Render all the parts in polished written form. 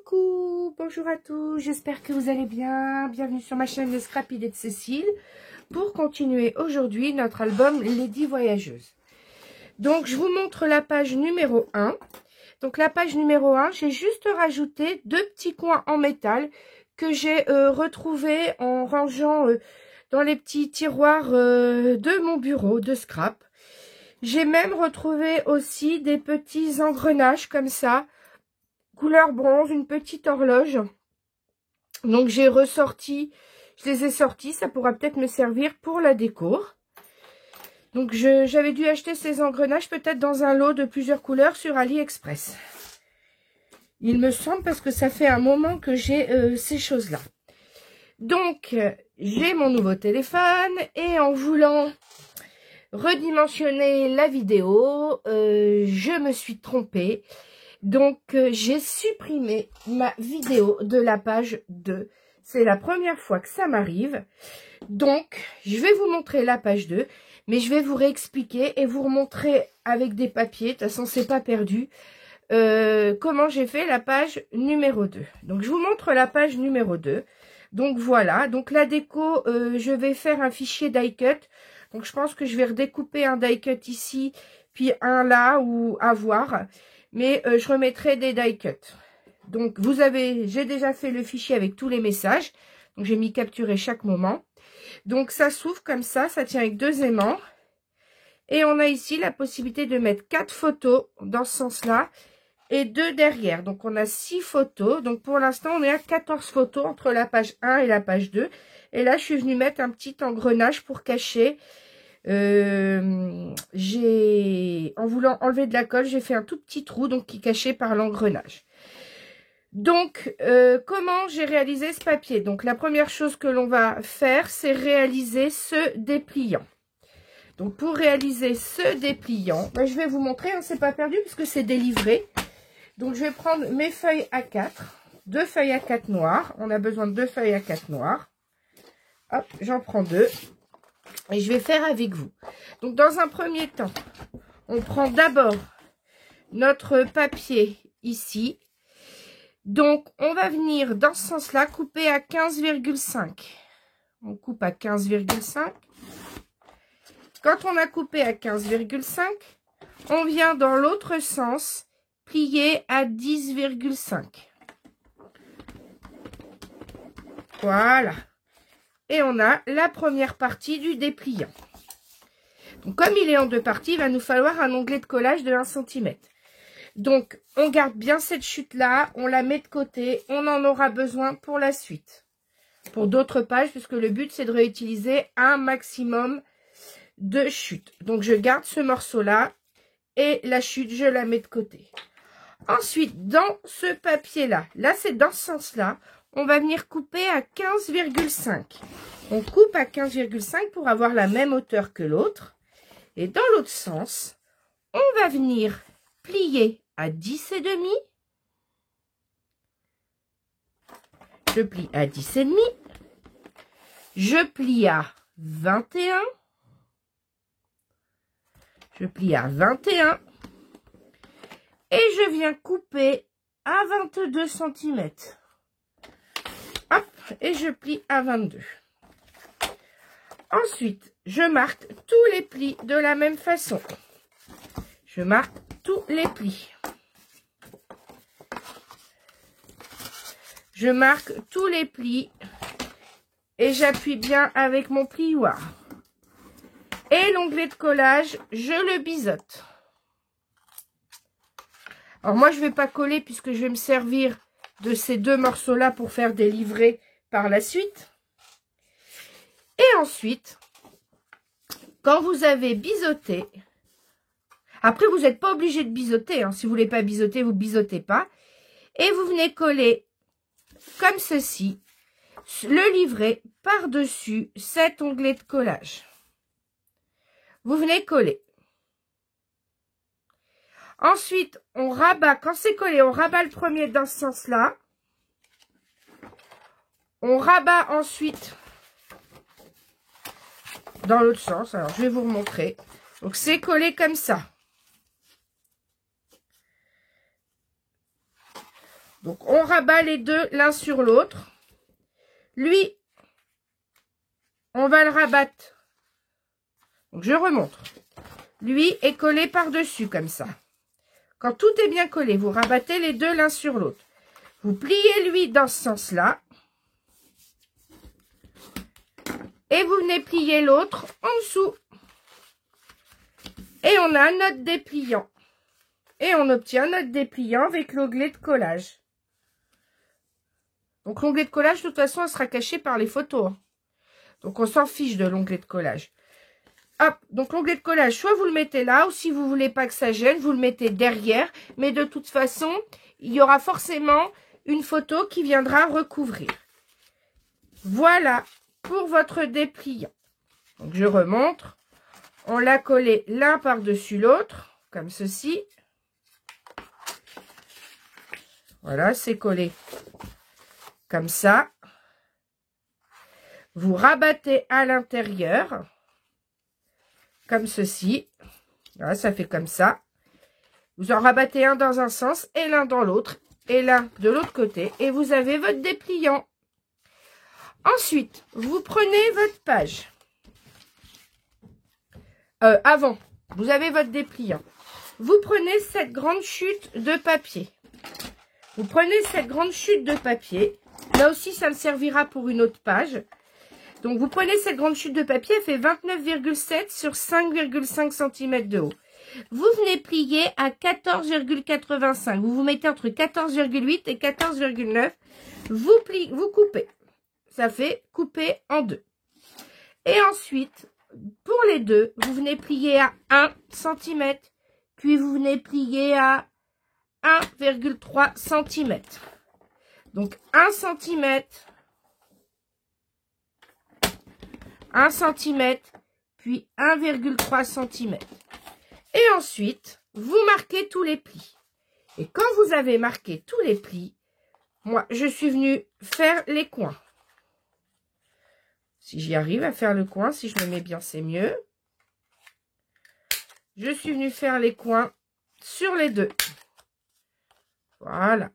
Coucou, bonjour à tous, j'espère que vous allez bien. Bienvenue sur ma chaîne de Scrapy de Cécile pour continuer aujourd'hui notre album Lady Voyageuse. Donc je vous montre la page numéro 1. Donc la page numéro 1, j'ai juste rajouté deux petits coins en métal que j'ai retrouvés en rangeant dans les petits tiroirs de mon bureau de scrap. J'ai même retrouvé aussi des petits engrenages comme ça, couleur bronze, une petite horloge. Donc j'ai ressorti, je les ai sortis, ça pourra peut-être me servir pour la déco. Donc j'avais dû acheter ces engrenages peut-être dans un lot de plusieurs couleurs sur AliExpress. Il me semble parce que ça fait un moment que j'ai ces choses-là. Donc j'ai mon nouveau téléphone et en voulant redimensionner la vidéo, je me suis trompée. Donc, j'ai supprimé ma vidéo de la page 2. C'est la première fois que ça m'arrive. Donc, je vais vous montrer la page 2. Mais je vais vous réexpliquer et vous remontrer avec des papiers. De toute façon, c'est pas perdu. Comment j'ai fait la page numéro 2. Donc, je vous montre la page numéro 2. Donc, voilà. Donc, la déco, je vais faire un fichier die cut. Donc, je pense que je vais redécouper un die cut ici, puis un là, ou à voir. Mais je remettrai des die cuts. Donc, j'ai déjà fait le fichier avec tous les messages. Donc, j'ai mis capturer chaque moment. Donc, ça s'ouvre comme ça tient avec deux aimants. Et on a ici la possibilité de mettre 4 photos dans ce sens-là et 2 derrière. Donc, on a 6 photos. Donc, pour l'instant, on est à 14 photos entre la page 1 et la page 2. Et là, je suis venue mettre un petit engrenage pour cacher. En voulant enlever de la colle, j'ai fait un tout petit trou donc qui est caché par l'engrenage. Donc comment j'ai réalisé ce papier? Donc la première chose que l'on va faire, c'est réaliser ce dépliant. Donc pour réaliser ce dépliant, je vais vous montrer, hein, c'est pas perdu puisque c'est délivré. Donc je vais prendre mes feuilles A4, deux feuilles A4 noires. On a besoin de 2 feuilles A4 noires. Hop, j'en prends 2. Et je vais faire avec vous. Donc, dans un premier temps, on prend d'abord notre papier ici. Donc, on va venir dans ce sens-là couper à 15,5. On coupe à 15,5. Quand on a coupé à 15,5, on vient dans l'autre sens plier à 10,5. Voilà. Et on a la première partie du dépliant. Donc, comme il est en deux parties, il va nous falloir un onglet de collage de 1 cm. Donc, on garde bien cette chute-là, on la met de côté, on en aura besoin pour la suite. Pour d'autres pages, puisque le but, c'est de réutiliser un maximum de chutes. Donc, je garde ce morceau-là et la chute, je la mets de côté. Ensuite, dans ce papier-là, là, c'est dans ce sens-là, on va venir couper à 15,5. On coupe à 15,5 pour avoir la même hauteur que l'autre. Et dans l'autre sens, on va venir plier à 10,5. Je plie à 10,5. Je plie à 21. Je plie à 21. Et je viens couper à 22 cm. Hop, et je plie à 22. Ensuite, je marque tous les plis de la même façon. Je marque tous les plis. Je marque tous les plis et j'appuie bien avec mon plioir. Et l'onglet de collage, je le biseaute. Alors moi, je ne vais pas coller puisque je vais me servir de ces deux morceaux-là pour faire des livrets par la suite. Et ensuite, quand vous avez biseauté, après vous n'êtes pas obligé de biseauter, hein, si vous ne voulez pas biseauter, vous ne biseautez pas. Et vous venez coller comme ceci, le livret par-dessus cet onglet de collage. Vous venez coller. Ensuite, on rabat, quand c'est collé, on rabat le premier dans ce sens-là. On rabat ensuite dans l'autre sens. Alors, je vais vous remontrer. Donc, c'est collé comme ça. Donc, on rabat les deux l'un sur l'autre. Lui, on va le rabattre. Donc, je remontre. Lui est collé par-dessus, comme ça. Quand tout est bien collé, vous rabattez les deux l'un sur l'autre. Vous pliez lui dans ce sens-là. Et vous venez plier l'autre en dessous. Et on a notre dépliant. Et on obtient notre dépliant avec l'onglet de collage. Donc l'onglet de collage, de toute façon, elle sera cachée par les photos. Donc on s'en fiche de l'onglet de collage. Hop, donc l'onglet de collage, soit vous le mettez là, ou si vous voulez pas que ça gêne, vous le mettez derrière. Mais de toute façon, il y aura forcément une photo qui viendra recouvrir. Voilà pour votre dépliant. Donc je remontre. On l'a collé l'un par-dessus l'autre, comme ceci. Voilà, c'est collé comme ça. Vous rabattez à l'intérieur, comme ceci. Voilà, ça fait comme ça. Vous en rabattez un dans un sens et l'un dans l'autre. Et l'un de l'autre côté. Et vous avez votre dépliant. Ensuite, vous prenez votre page. Avant, vous avez votre dépliant. Vous prenez cette grande chute de papier. Vous prenez cette grande chute de papier. Là aussi, ça me servira pour une autre page. Donc, vous prenez cette grande chute de papier. Elle fait 29,7 sur 5,5 cm de haut. Vous venez plier à 14,85. Vous vous mettez entre 14,8 et 14,9. Vous coupez. Ça fait couper en deux. Et ensuite, pour les deux, vous venez plier à 1 cm. Puis vous venez plier à 1,3 cm. Donc 1 cm, 1 cm, puis 1,3 cm. Et ensuite, vous marquez tous les plis. Et quand vous avez marqué tous les plis, moi, je suis venue faire les coins. Si j'y arrive à faire le coin, si je me mets bien, c'est mieux. Je suis venue faire les coins sur les deux. Voilà.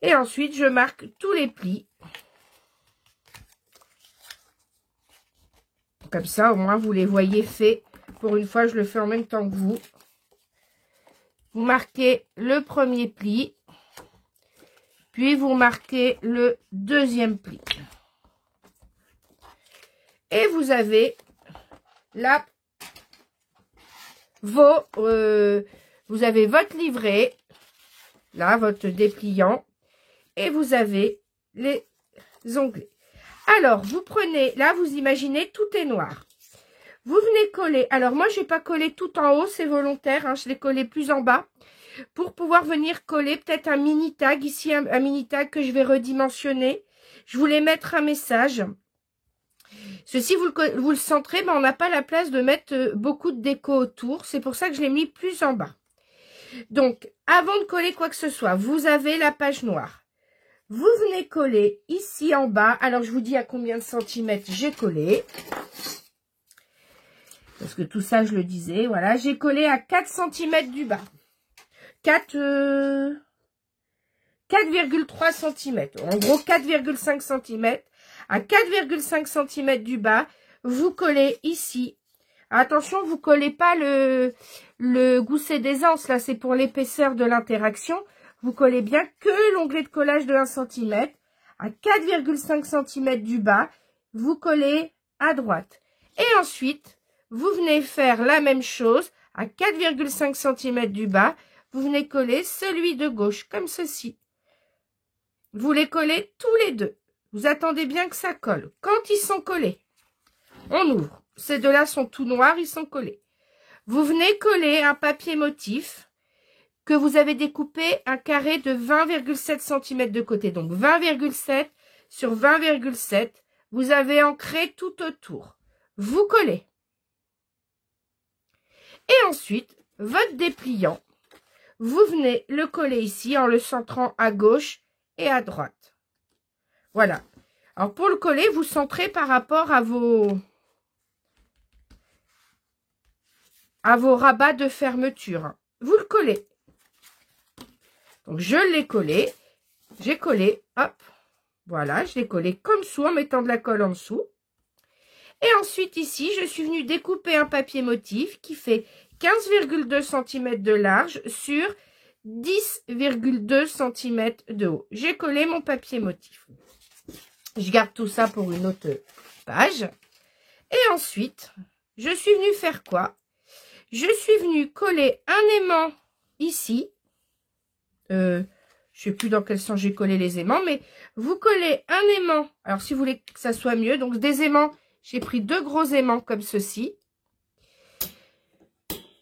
Et ensuite, je marque tous les plis. Comme ça, au moins, vous les voyez faits. Pour une fois, je le fais en même temps que vous. Vous marquez le premier pli. Puis, vous marquez le deuxième pli. Et vous avez là vous avez votre livret. Là, votre dépliant. Et vous avez les onglets. Alors, vous prenez, là, vous imaginez, tout est noir. Vous venez coller. Alors, moi, je n'ai pas collé tout en haut, c'est volontaire. Hein, je l'ai collé plus en bas. Pour pouvoir venir coller peut-être un mini tag. Ici, un mini tag que je vais redimensionner. Je voulais mettre un message. Ceci, vous le centrez, mais on n'a pas la place de mettre beaucoup de déco autour. C'est pour ça que je l'ai mis plus en bas. Donc, avant de coller quoi que ce soit, vous avez la page noire. Vous venez coller ici en bas. Alors, je vous dis à combien de centimètres j'ai collé. Parce que tout ça, je le disais. Voilà, j'ai collé à 4 cm du bas. 4,3 cm. En gros, 4,5 cm. À 4,5 cm du bas, vous collez ici. Attention, vous collez pas le gousset d'aisance. Là, c'est pour l'épaisseur de l'interaction. Vous collez bien que l'onglet de collage de 1 cm. À 4,5 cm du bas, vous collez à droite. Et ensuite, vous venez faire la même chose. À 4,5 cm du bas, vous venez coller celui de gauche, comme ceci. Vous les collez tous les deux. Vous attendez bien que ça colle. Quand ils sont collés, on ouvre. Ces deux-là sont tout noirs, ils sont collés. Vous venez coller un papier motif que vous avez découpé un carré de 20,7 cm de côté. Donc 20,7 sur 20,7. Vous avez ancré tout autour. Vous collez. Et ensuite, votre dépliant, vous venez le coller ici en le centrant à gauche et à droite. Voilà. Alors pour le coller, vous centrez par rapport à vos... à vos rabats de fermeture. Vous le collez. Donc, je l'ai collé. J'ai collé. Hop. Voilà, je l'ai collé comme ça en mettant de la colle en dessous. Et ensuite, ici, je suis venue découper un papier motif qui fait 15,2 cm de large sur 10,2 cm de haut. J'ai collé mon papier motif. Je garde tout ça pour une autre page. Et ensuite, je suis venue faire quoi? Je suis venue coller un aimant ici. Je ne sais plus dans quel sens j'ai collé les aimants, mais vous collez un aimant. Alors, si vous voulez que ça soit mieux, donc des aimants, j'ai pris 2 gros aimants comme ceci.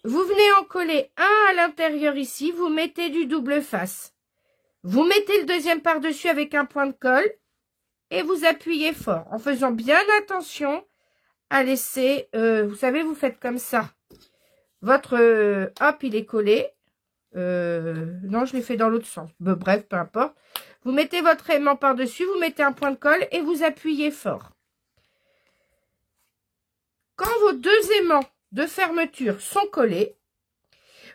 Vous venez en coller un à l'intérieur ici, vous mettez du double face. Vous mettez le deuxième par-dessus avec un point de colle et vous appuyez fort en faisant bien attention à laisser, vous savez, vous faites comme ça. Votre, hop, il est collé. Non, je l'ai fait dans l'autre sens. Bref, peu importe. Vous mettez votre aimant par-dessus, vous mettez un point de colle et vous appuyez fort. Quand vos 2 aimants de fermeture sont collés,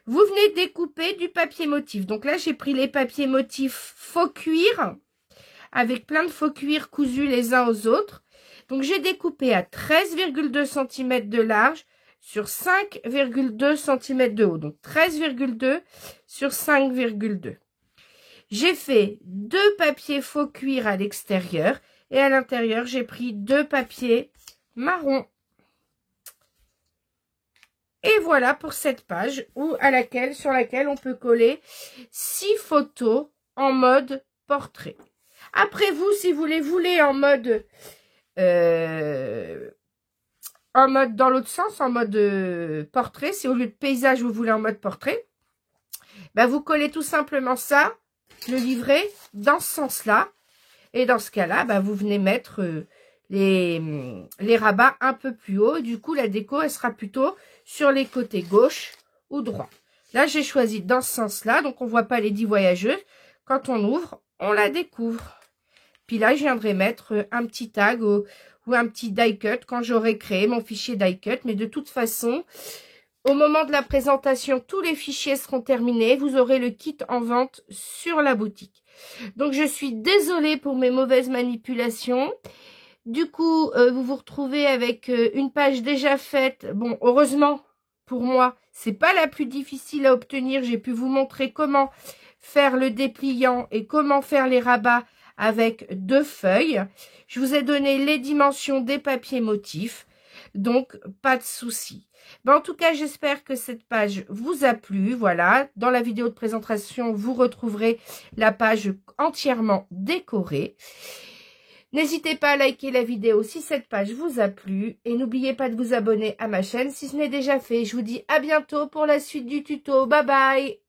vous venez découper du papier motif. Donc là, j'ai pris les papiers motifs faux cuir, avec plein de faux cuir cousus les uns aux autres. Donc j'ai découpé à 13,2 cm de large sur 5,2 cm de haut. Donc 13,2 sur 5,2. J'ai fait 2 papiers faux cuir à l'extérieur et à l'intérieur, j'ai pris 2 papiers marron. Et voilà pour cette page sur laquelle on peut coller 6 photos en mode portrait. Après vous, si vous les voulez en mode dans l'autre sens, en mode portrait, si au lieu de paysage vous voulez en mode portrait, ben vous collez tout simplement ça, le livret, dans ce sens-là. Et dans ce cas-là, ben vous venez mettre les rabats un peu plus haut. Du coup, la déco, elle sera plutôt sur les côtés gauche ou droit. Là, j'ai choisi dans ce sens-là, donc on ne voit pas les 10 voyageuses. Quand on ouvre, on la découvre. Puis là, je viendrai mettre un petit tag ou un petit die cut quand j'aurai créé mon fichier die cut. Mais de toute façon, au moment de la présentation, tous les fichiers seront terminés. Vous aurez le kit en vente sur la boutique. Donc, je suis désolée pour mes mauvaises manipulations. Du coup, vous vous retrouvez avec une page déjà faite. Bon, heureusement, pour moi, c'est pas la plus difficile à obtenir. J'ai pu vous montrer comment faire le dépliant et comment faire les rabats avec 2 feuilles. Je vous ai donné les dimensions des papiers motifs. Donc, pas de souci. Ben, en tout cas, j'espère que cette page vous a plu. Voilà, dans la vidéo de présentation, vous retrouverez la page entièrement décorée. N'hésitez pas à liker la vidéo si cette page vous a plu. Et n'oubliez pas de vous abonner à ma chaîne si ce n'est déjà fait. Je vous dis à bientôt pour la suite du tuto. Bye bye!